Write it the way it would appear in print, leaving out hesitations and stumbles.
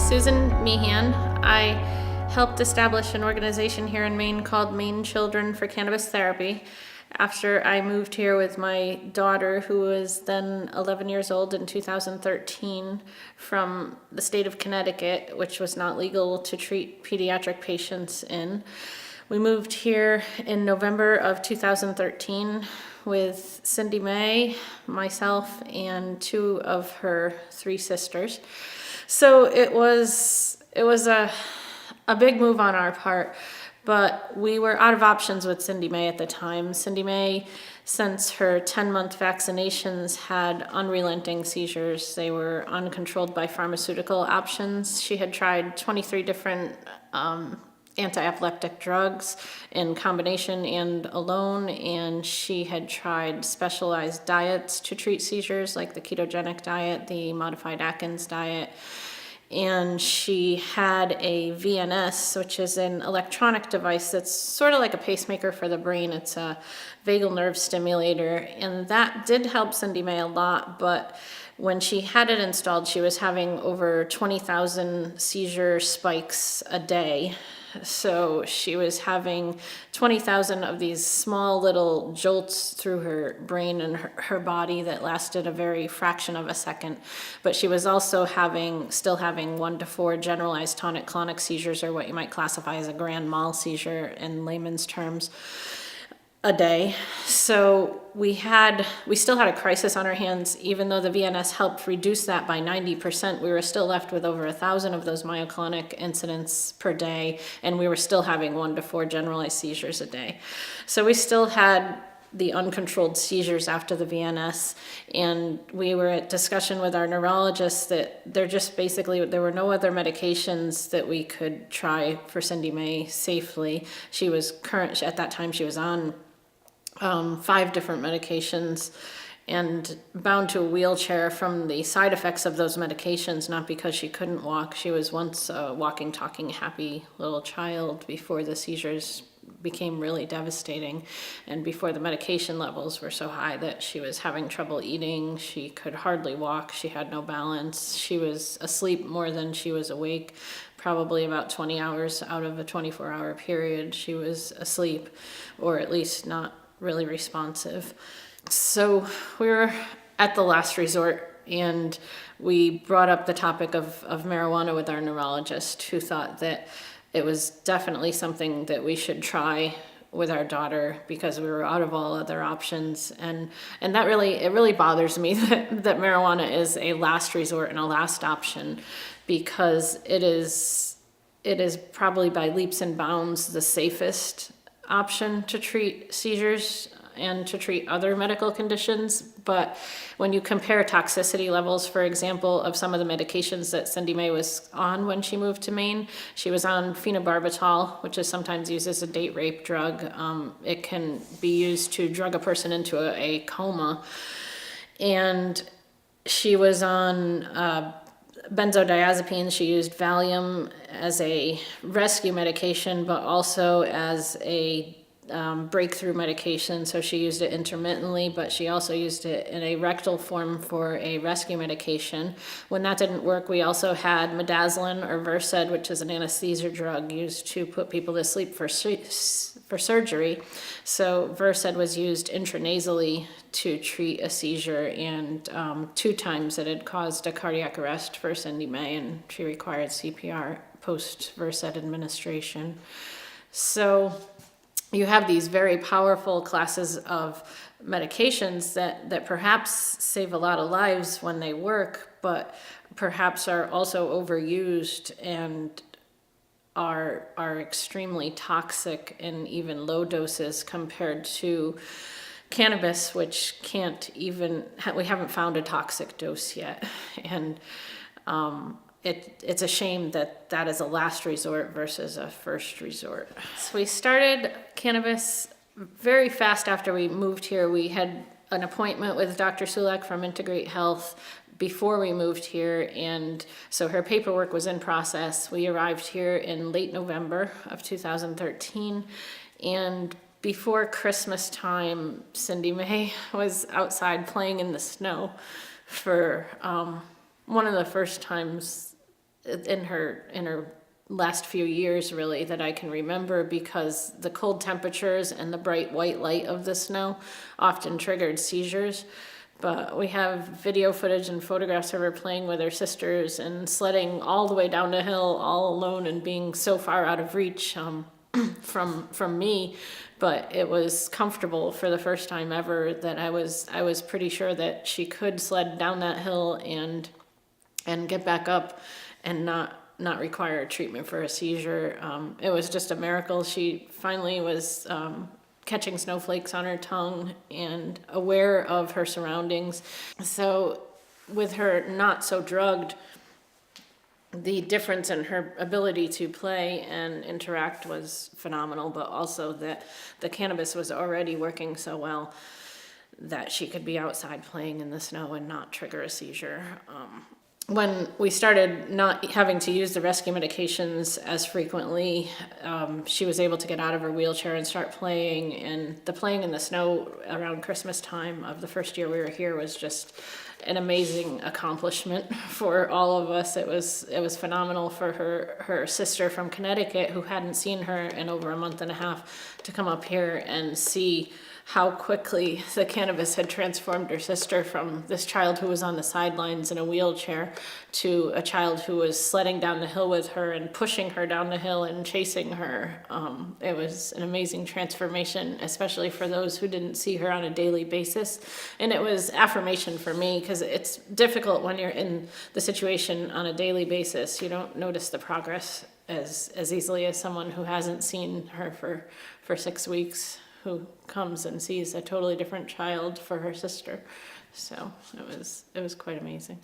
is Susan Meehan. I helped establish an organization here in Maine called Maine Children for Cannabis Therapy after I moved here with my daughter, who was then 11 years old in 2013, from the state of Connecticut, which was not legal to treat pediatric patients in. We moved here in November of 2013 with Cindimae, myself, and two of her three sisters. So it was a big move on our part, but we were out of options with Cindimae at the time. Cindimae, since her 10-month vaccinations, had unrelenting seizures. They were uncontrolled by pharmaceutical options. She had tried 23 different anti-epileptic drugs in combination and alone, and she had tried specialized diets to treat seizures, like the ketogenic diet, the modified Atkins diet, and she had a VNS, which is an electronic device that's sort of like a pacemaker for the brain. It's a vagal nerve stimulator, and that did help Cindimae a lot, but when she had it installed, she was having over 20,000 seizure spikes a day. So she was having 20,000 of these small little jolts through her brain and her body that lasted a very fraction of a second. But she was also still having 1 to 4 generalized tonic-clonic seizures, or what you might classify as a grand mal seizure in layman's terms, a day. So we still had a crisis on our hands. Even though the VNS helped reduce that by 90%, we were still left with over 1,000 of those myoclonic incidents per day, and we were still having 1 to 4 generalized seizures a day. So we still had the uncontrolled seizures after the VNS, and we were at discussion with our neurologist that there were no other medications that we could try for Cindimae safely. At that time she was on 5 different medications and bound to a wheelchair from the side effects of those medications, not because she couldn't walk. She was once a walking, talking, happy little child before the seizures became really devastating, and before the medication levels were so high that she was having trouble eating. She could hardly walk. She had no balance. She was asleep more than she was awake. Probably about 20 hours out of a 24-hour period she was asleep, or at least not really responsive. So we were at the last resort, and we brought up the topic of marijuana with our neurologist, who thought that it was definitely something that we should try with our daughter because we were out of all other options. And that really bothers me that marijuana is a last resort and a last option, because it is probably by leaps and bounds the safest option to treat seizures and to treat other medical conditions. But when you compare toxicity levels, for example, of some of the medications that Cindimae was on when she moved to Maine, she was on phenobarbital, which is sometimes used as a date rape drug. It can be used to drug a person into a coma. And she was on benzodiazepines. She used Valium as a rescue medication, but also as a breakthrough medication. So she used it intermittently, but she also used it in a rectal form for a rescue medication. When that didn't work, we also had midazolam, or Versed, which is an anesthesia drug used to put people to sleep for surgery. So Versed was used intranasally to treat a seizure, and 2 times it had caused a cardiac arrest for Cindimae, and she required CPR post-Versed administration. So you have these very powerful classes of medications that perhaps save a lot of lives when they work, but perhaps are also overused and are extremely toxic in even low doses compared to cannabis, which we haven't found a toxic dose yet. And it's a shame that is a last resort versus a first resort. So we started cannabis very fast after we moved here. We had an appointment with Dr. Sulak from Integrate Health before we moved here, and so her paperwork was in process. We arrived here in late November of 2013, and before Christmas time, Cindimae was outside playing in the snow for one of the first times in her last few years, really, that I can remember, because the cold temperatures and the bright white light of the snow often triggered seizures. But we have video footage and photographs of her playing with her sisters and sledding all the way down the hill all alone and being so far out of reach from me. But it was comfortable for the first time ever that I was pretty sure that she could sled down that hill and get back up and not require treatment for a seizure. It was just a miracle. She finally was catching snowflakes on her tongue and aware of her surroundings. So with her not so drugged, the difference in her ability to play and interact was phenomenal, but also that the cannabis was already working so well that she could be outside playing in the snow and not trigger a seizure. When we started not having to use the rescue medications as frequently, she was able to get out of her wheelchair and start playing. And the playing in the snow around Christmas time of the first year we were here was just an amazing accomplishment for all of us. It was phenomenal for her sister from Connecticut, who hadn't seen her in over a month and a half, to come up here and see how quickly the cannabis had transformed her sister from this child who was on the sidelines in a wheelchair to a child who was sledding down the hill with her and pushing her down the hill and chasing her. It was an amazing transformation, especially for those who didn't see her on a daily basis. And it was affirmation for me, because it's difficult when you're in the situation on a daily basis. You don't notice the progress as easily as someone who hasn't seen her for 6 weeks, who comes and sees a totally different child for her sister. So it was quite amazing.